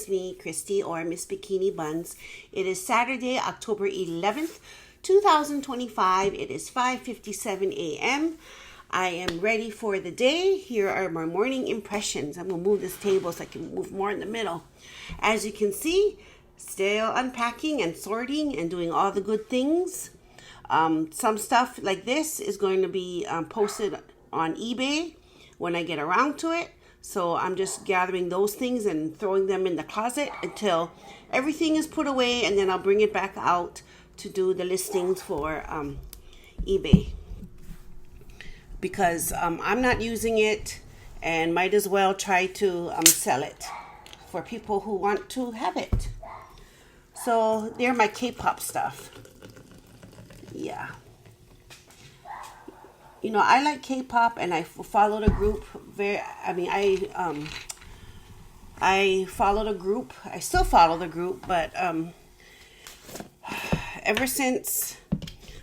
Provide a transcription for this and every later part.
it's me, Christy, or Miss Bikini Buns. It is Saturday, October 11th, 2025. It is 5:57 a.m. I am ready for the day. Here are my morning impressions. I'm going to move this table so I can move more in the middle. As you can see, still unpacking and sorting and doing all the good things. Some stuff like this is going to be posted on eBay when I get around to it. So I'm just gathering those things and throwing them in the closet until everything is put away, and then I'll bring it back out to do the listings for eBay. Because I'm not using it and might as well try to sell it for people who want to have it. So they're my K-pop stuff. Yeah. You know, I like K-pop and I follow the group I follow the group. I still follow the group, but ever since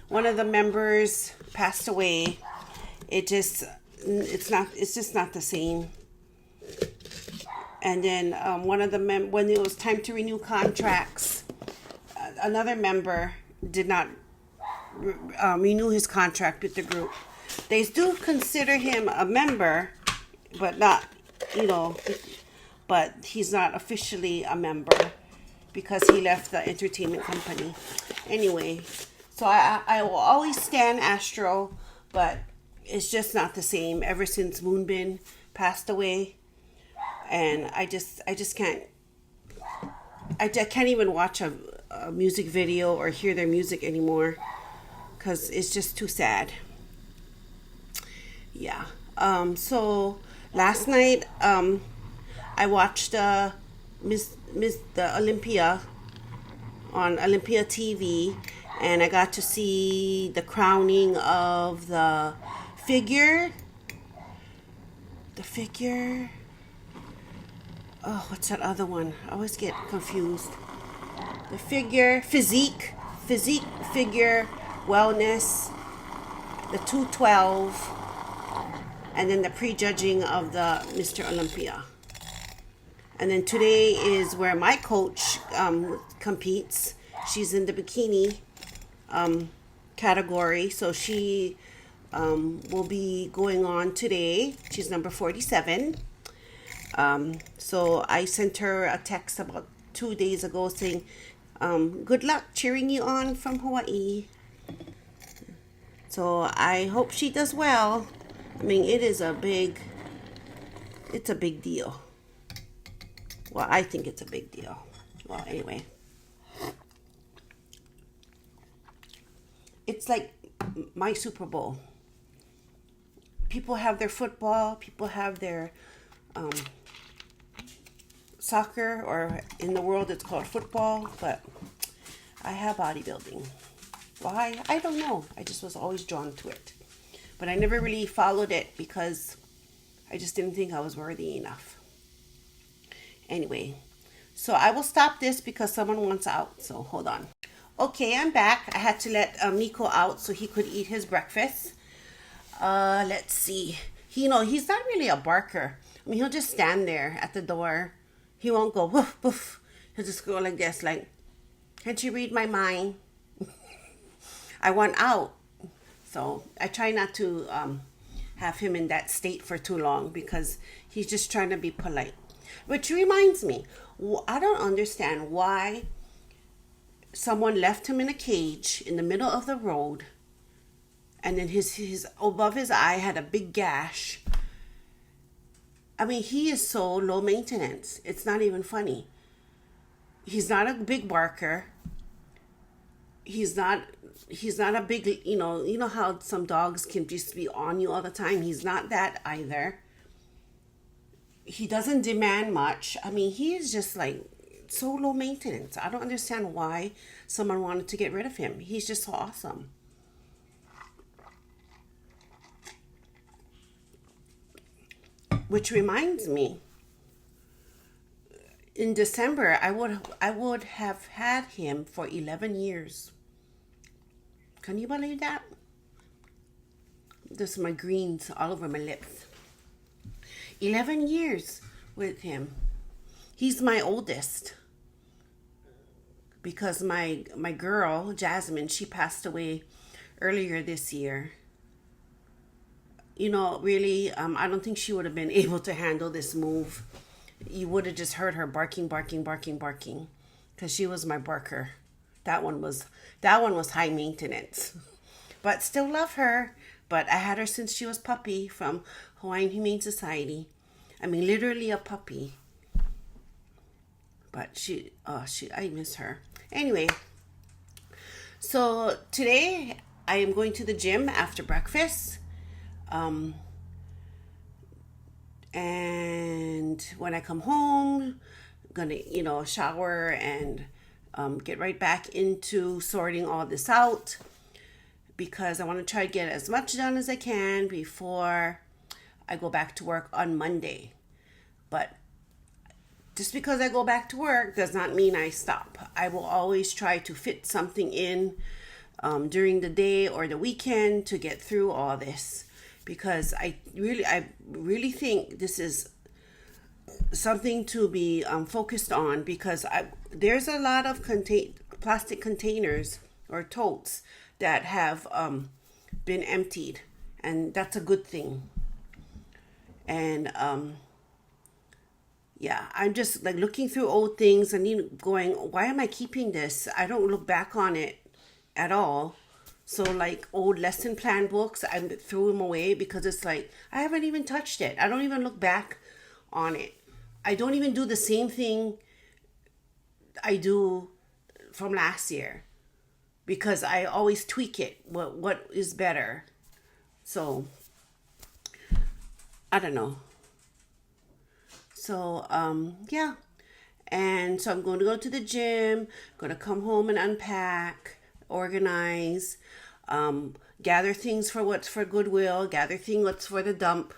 one of the members passed away, it's just not the same. And then one of the when it was time to renew contracts, another member did not renew his contract with the group. They do consider him a member, but not, but he's not officially a member because he left the entertainment company. Anyway, so I will always stand Astro, but it's just not the same ever since Moonbin passed away. And I just can't, I can't even watch a music video or hear their music anymore because it's just too sad. Yeah. So last night, I watched the Olympia on Olympia TV, and I got to see the crowning of the figure. Oh, what's that other one? I always get confused. The physique, figure, wellness, the 212. And then the prejudging of the Mr. Olympia. And then today is where my coach competes. She's in the bikini category. So she will be going on today. She's number 47. So I sent her a text about 2 days ago saying, good luck, cheering you on from Hawaii. So I hope she does well. I mean, it's a big deal. Well, I think it's a big deal. Well, anyway. It's like my Super Bowl. People have their football, people have their soccer, or in the world it's called football, but I have bodybuilding. Why? I don't know. I just was always drawn to it. But I never really followed it because I just didn't think I was worthy enough. Anyway, so I will stop this because someone wants out. So hold on. Okay, I'm back. I had to let Miko out so he could eat his breakfast. Let's see. He's not really a barker. I mean, he'll just stand there at the door. He won't go woof, woof. He'll just go like this, like, can't you read my mind? I want out. So I try not to have him in that state for too long because he's just trying to be polite. Which reminds me, I don't understand why someone left him in a cage in the middle of the road, and then his above his eye had a big gash. I mean, he is so low maintenance. It's not even funny. He's not a big barker. He's not a big, you know how some dogs can just be on you all the time. He's not that either. He doesn't demand much. I mean, he is just like so low maintenance. I don't understand why someone wanted to get rid of him. He's just so awesome. Which reminds me, in December, I would have had him for 11 years. Can you believe that? There's my greens all over my lips. 11 years with him. He's my oldest because my girl Jasmine, she passed away earlier this year. Really, I don't think she would have been able to handle this move. You would have just heard her barking, barking, barking, barking, because she was my barker. That one was high maintenance, but still love her. But I had her since she was puppy from Hawaiian Humane Society. I mean, literally a puppy. But I miss her. Anyway, so today I am going to the gym after breakfast. And when I come home, I'm gonna, shower and get right back into sorting all this out, because I want to try to get as much done as I can before I go back to work on Monday. But just because I go back to work does not mean I stop. I will always try to fit something in during the day or the weekend to get through all this, because I really think this is something to be focused on, because there's a lot of plastic containers or totes that have been emptied, and that's a good thing. And I'm just like looking through old things and going, why am I keeping this? I don't look back on it at all. So like old lesson plan books, I threw them away because it's like, I haven't even touched it. I don't even look back on it. I don't even do the same thing I do from last year, because I always tweak it. What is better? So I don't know. So yeah. And so I'm going to go to the gym, going to come home and unpack, organize, gather things for what's for Goodwill, gather things what's for the dump.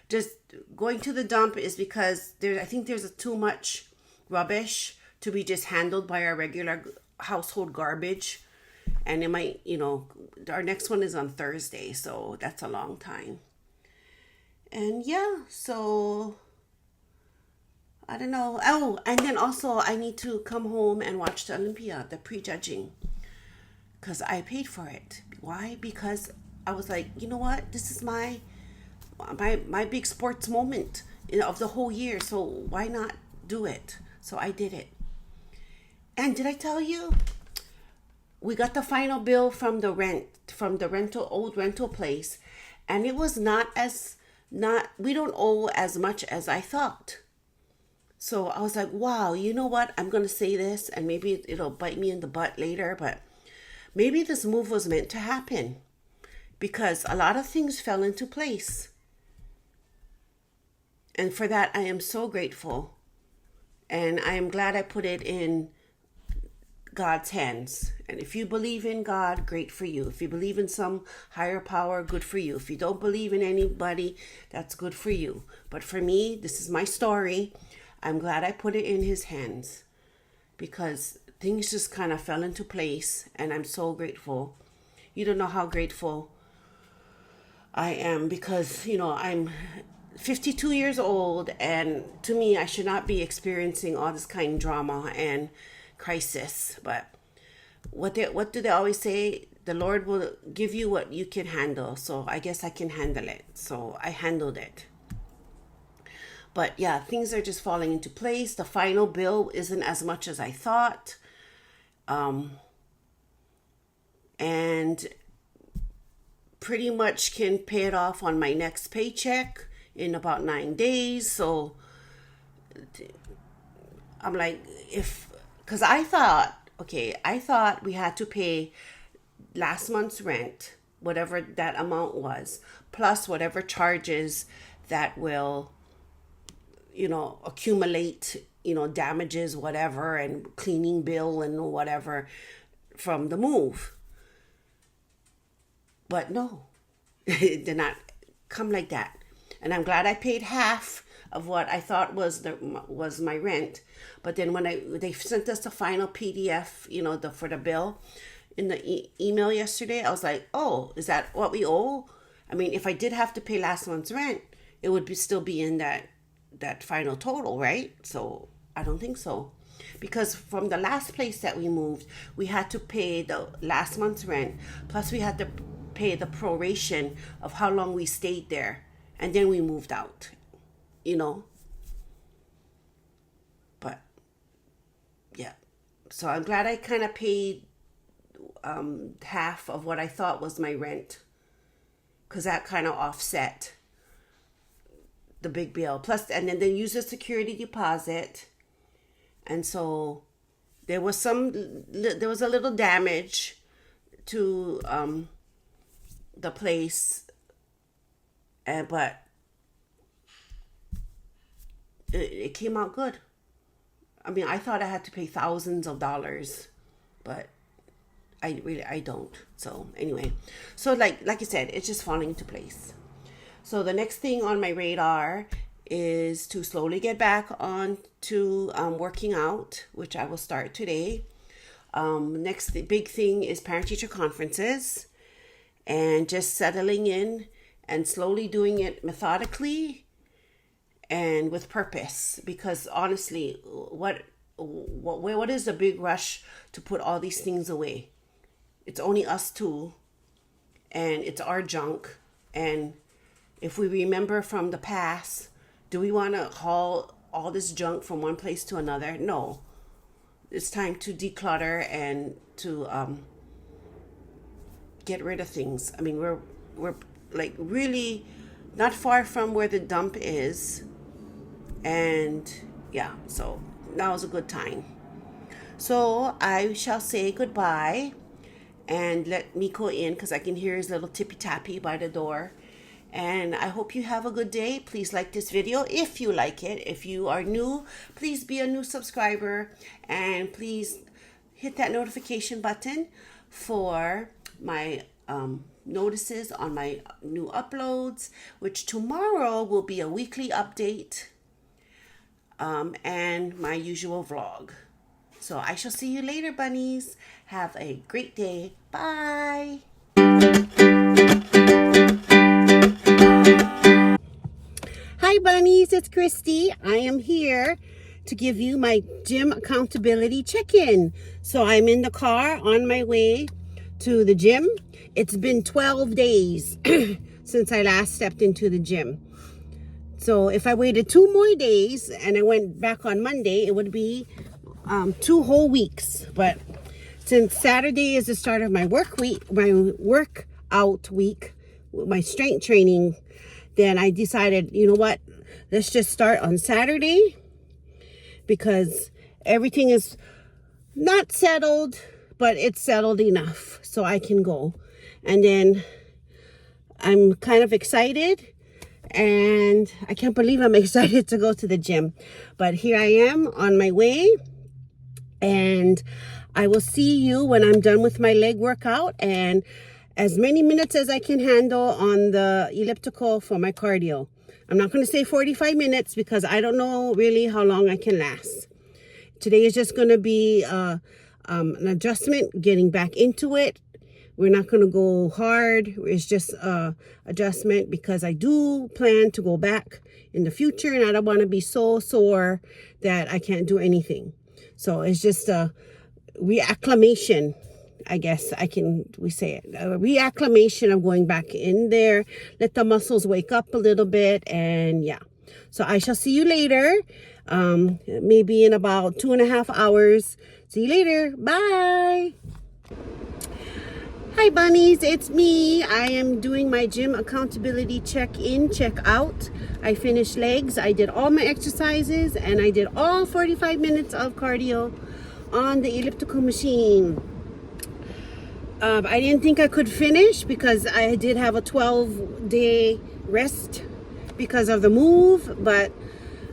Just going to the dump is because I think there's too much rubbish to be just handled by our regular household garbage. And it might, our next one is on Thursday, so that's a long time. And yeah, so I don't know. Oh, and then also I need to come home and watch the Olympiad, the prejudging, because I paid for it. Why? Because I was like, you know what? This is my big sports moment of the whole year, so why not do it? So I did it. And did I tell you? We got the final bill from the old rental place, and it was we don't owe as much as I thought. So I was like, wow, you know what? I'm going to say this, and maybe it'll bite me in the butt later, but maybe this move was meant to happen, because a lot of things fell into place. And for that, I am so grateful. And I am glad I put it in God's hands. And if you believe in God, great for you. If you believe in some higher power, good for you. If you don't believe in anybody, that's good for you. But for me, this is my story. I'm glad I put it in his hands, because things just kind of fell into place, and I'm so grateful. You don't know how grateful I am, because, I'm 52 years old, and to me, I should not be experiencing all this kind of drama and crisis. But what do they always say? The Lord will give you what you can handle. So I guess I can handle it. So I handled it. But yeah, things are just falling into place. The final bill isn't as much as I thought. And pretty much can pay it off on my next paycheck in about 9 days. So I'm like, because I thought we had to pay last month's rent, whatever that amount was, plus whatever charges that will, accumulate, damages, whatever, and cleaning bill and whatever from the move. But no, it did not come like that. And I'm glad I paid half of what I thought was my rent. But then when they sent us the final PDF, for the bill in the email yesterday, I was like, oh, is that what we owe? I mean, if I did have to pay last month's rent, it would still be in that final total, right? So I don't think so. Because from the last place that we moved, we had to pay the last month's rent, plus we had to pay the proration of how long we stayed there, and then we moved out, you know. But yeah, so I'm glad I kind of paid half of what I thought was my rent, because that kind of offset the big bill. Plus, and then they use a security deposit. And so there was a little damage to the place, but it came out good. I mean, I thought I had to pay thousands of dollars, but I don't. So anyway, so like I said, it's just falling into place. So the next thing on my radar is to slowly get back on to working out, which I will start today. Next big thing is parent-teacher conferences, and just settling in and slowly doing it methodically and with purpose. Because honestly, what is the big rush to put all these things away? It's only us two, and it's our junk. And if we remember from the past, do we want to haul all this junk from one place to another? No. It's time to declutter and to get rid of things. I mean, we're like really not far from where the dump is. And yeah, so now is a good time. So I shall say goodbye and let Miko in, because I can hear his little tippy-tappy by the door. And I hope you have a good day. Please like this video if you like it. If you are new, please be a new subscriber. And please hit that notification button for my notices on my new uploads, which tomorrow will be a weekly update and my usual vlog. So I shall see you later, bunnies. Have a great day. Bye. Hi bunnies, it's Christy. I am here to give you my gym accountability check-in. So I'm in the car on my way to the gym. It's been 12 days since I last stepped into the gym. So if I waited 2 more days and I went back on Monday, it would be 2 whole weeks. But since Saturday is the start of my workout week, my strength training, then I decided, you know what, let's just start on Saturday, because everything is not settled, but it's settled enough so I can go. And then I'm kind of excited, and I can't believe I'm excited to go to the gym. But here I am on my way, and I will see you when I'm done with my leg workout and as many minutes as I can handle on the elliptical for my cardio. I'm not going to say 45 minutes because I don't know really how long I can last. Today is just going to be an adjustment, getting back into it. We're not going to go hard. It's just adjustment, because I do plan to go back in the future, and I don't want to be so sore that I can't do anything. So it's just a reacclimation, I guess we say it, a reacclimation of going back in there, let the muscles wake up a little bit. And yeah, so I shall see you later, maybe in about 2.5 hours. See you later. Bye. Hi bunnies, it's me. I am doing my gym accountability check-in, check-out. I finished legs, I did all my exercises, and I did all 45 minutes of cardio on the elliptical machine. I didn't think I could finish because I did have a 12-day rest because of the move, but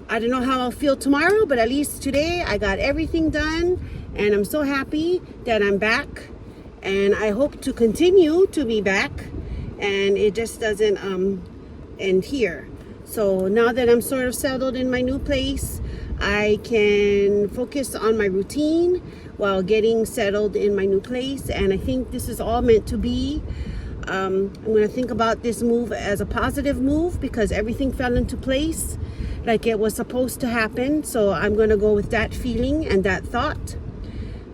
I don't know how I'll feel tomorrow. But at least today I got everything done, and I'm so happy that I'm back, and I hope to continue to be back, and it just doesn't end here. So now that I'm sort of settled in my new place, I can focus on my routine while getting settled in my new place. And I think this is all meant to be. I'm going to think about this move as a positive move because everything fell into place like it was supposed to happen. So I'm going to go with that feeling and that thought.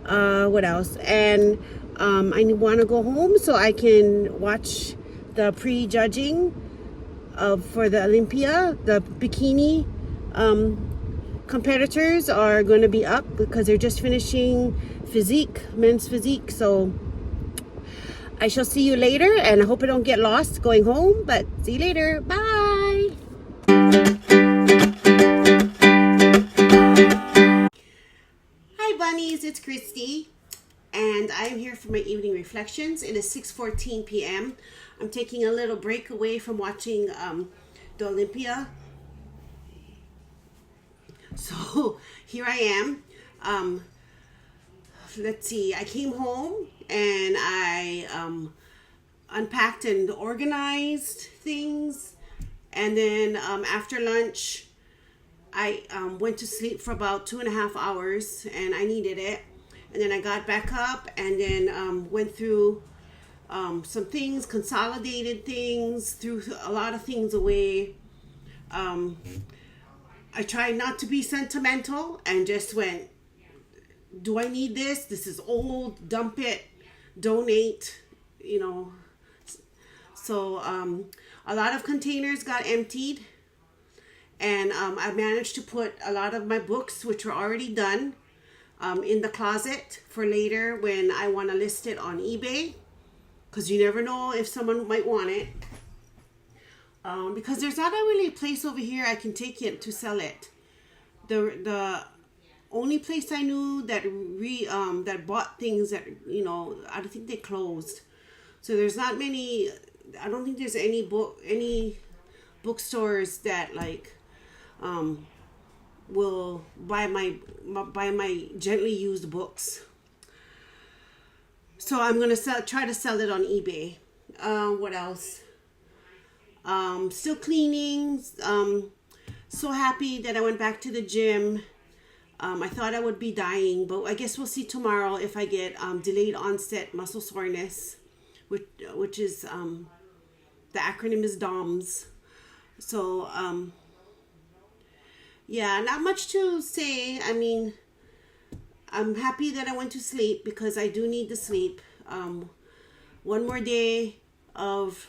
What else? And I want to go home so I can watch the pre-judging for the Olympia. The bikini competitors are going to be up because they're just finishing men's physique. So I shall see you later, and I hope I don't get lost going home, but see you later. Bye. Hi bunnies, it's Christy, and I'm here for my evening reflections. It is 6:14 p.m. I'm taking a little break away from watching the Olympia. So here I am. Let's see, I came home and I unpacked and organized things, and then after lunch I went to sleep for about 2.5 hours, and I needed it. And then I got back up and then went through some things, consolidated things, threw a lot of things away. I tried not to be sentimental and just went, do I need this? This is old, dump it, donate, So a lot of containers got emptied, and I managed to put a lot of my books, which were already done, in the closet for later when I want to list it on eBay, because you never know if someone might want it. Because there's not really a place over here I can take it to sell it. The only place I knew that that bought things that I don't think they closed. So there's not many. I don't think there's any bookstores that will buy my gently used books. So I'm gonna try to sell it on eBay. What else? Still cleaning. So happy that I went back to the gym. I thought I would be dying, but I guess we'll see tomorrow if I get delayed onset muscle soreness, which is the acronym is DOMS. So yeah, not much to say. I mean, I'm happy that I went to sleep because I do need the sleep. One more day of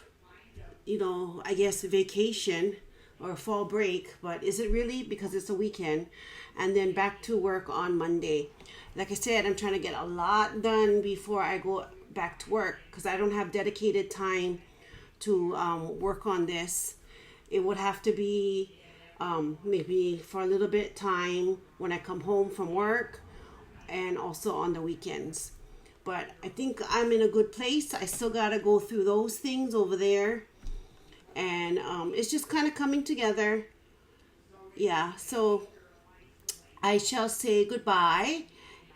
I guess vacation or fall break, but is it really? Because it's a weekend, and then back to work on Monday. Like I said, I'm trying to get a lot done before I go back to work because I don't have dedicated time to work on this. It would have to be maybe for a little bit time when I come home from work and also on the weekends. But I think I'm in a good place. I still got to go through those things over there. And it's just kind of coming together. Yeah, so I shall say goodbye,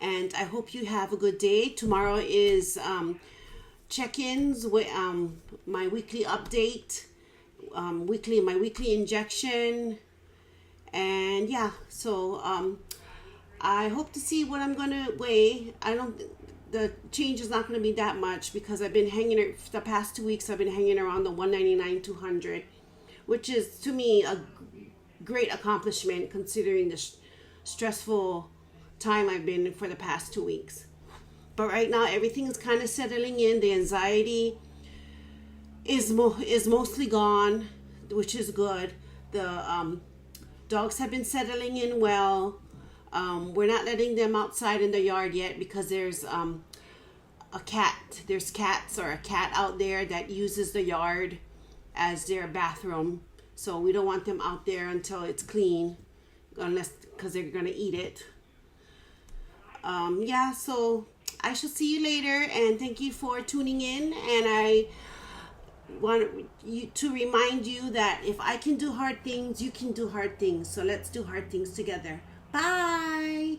and I hope you have a good day. Tomorrow is check-ins with my weekly update, my weekly injection, and yeah. So I hope to see what I'm gonna weigh. The change is not going to be that much because I've been hanging the past 2 weeks. I've been hanging around the 199, 200, which is to me a great accomplishment considering the stressful time I've been in for the past 2 weeks. But right now everything is kind of settling in. The anxiety is mostly gone, which is good. The dogs have been settling in well. We're not letting them outside in the yard yet because there's a cat. There's cats or a cat out there that uses the yard as their bathroom. So we don't want them out there until it's clean, because they're gonna eat it. Yeah. So I shall see you later, and thank you for tuning in. And I want to remind you that if I can do hard things, you can do hard things. So let's do hard things together. Bye.